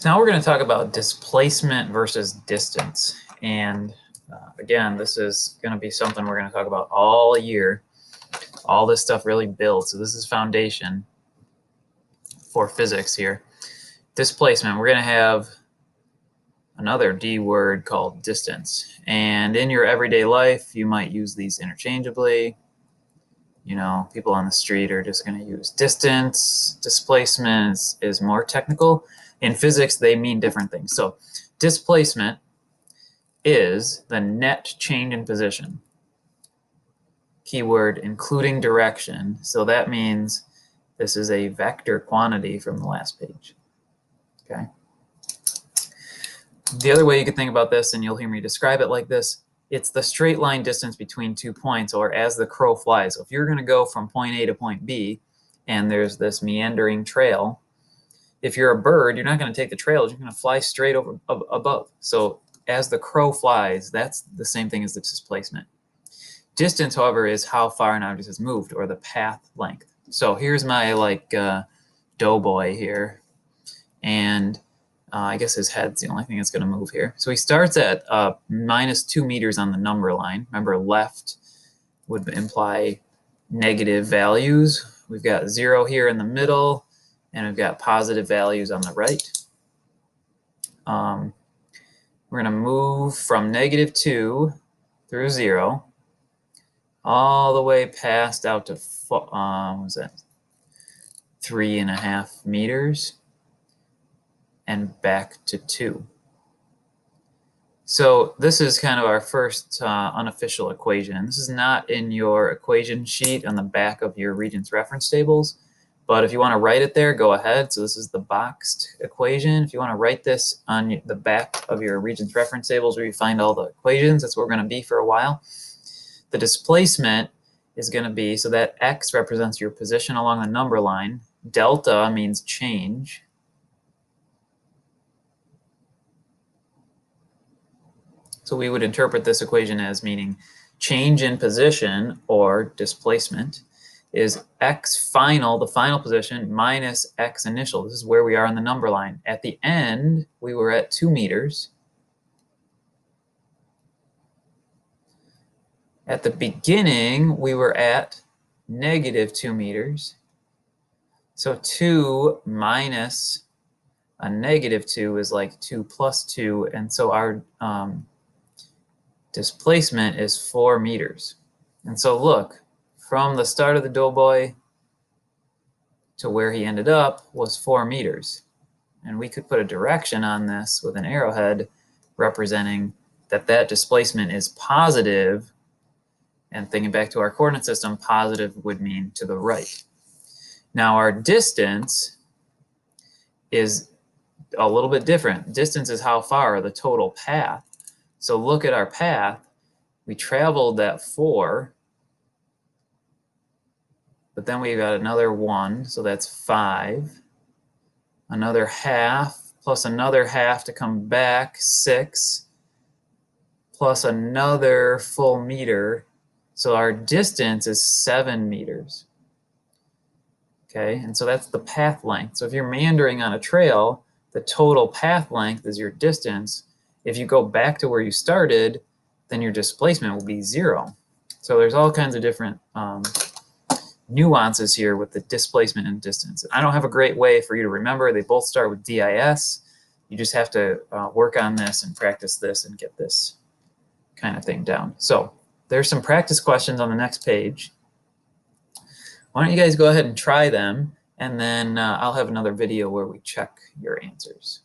Now we're going to talk about displacement versus distance. And again, this is going to be something we're going to talk about all year. All this stuff really builds. So this is foundation for physics here. Displacement, we're going to have another D word called distance. And in your everyday life, you might use these interchangeably. You know, people on the street are just going to use distance. Displacement is more technical. In physics, they mean different things. So displacement is the net change in position. Keyword including direction. So that means this is a vector quantity from the last page. Okay. The other way you could think about this, and you'll hear me describe it like this, it's the straight line distance between 2 points, or as the crow flies. So if you're going to go from point A to point B, and there's this meandering trail, if you're a bird, you're not going to take the trails. You're going to fly straight over above. So as the crow flies, that's the same thing as the displacement. Distance, however, is how far an object has moved, or the path length. So here's my doughboy here, and I guess his head's the only thing that's going to move here. So he starts at -2 meters on the number line. Remember, left would imply negative values. We've got 0 here in the middle, and we've got positive values on the right. We're going to move from -2 through 0 all the way past out to what was that? 3.5 meters. And back to 2. So this is kind of our first unofficial equation. This is not in your equation sheet on the back of your Regents reference tables, but if you want to write it there, go ahead. So this is the boxed equation. If you want to write this on the back of your Regents reference tables where you find all the equations, that's where we're going to be for a while. The displacement is going to be, so that x represents your position along the number line. Delta means change. So we would interpret this equation as meaning change in position, or displacement, is x final, the final position, minus x initial. This is where we are on the number line. At the end, we were at 2 meters. At the beginning, we were at -2 meters. So 2 minus a -2 is like 2 plus 2. And so our displacement is 4 meters. And so look, from the start of the doughboy to where he ended up was 4 meters. And we could put a direction on this with an arrowhead representing that that displacement is positive. And thinking back to our coordinate system, positive would mean to the right. Now our distance is a little bit different. Distance is how far, the total path. So look at our path. We traveled that 4, but then we got another 1, so that's 5. Another half, plus another half to come back, 6, plus another full meter. So our distance is 7 meters. Okay, and so that's the path length. So if you're meandering on a trail, the total path length is your distance. If you go back to where you started, then your displacement will be 0. So there's all kinds of different nuances here with the displacement and distance. I don't have a great way for you to remember. They both start with DIS. You just have to work on this and practice this and get this kind of thing down. So there's some practice questions on the next page. Why don't you guys go ahead and try them, and then I'll have another video where we check your answers.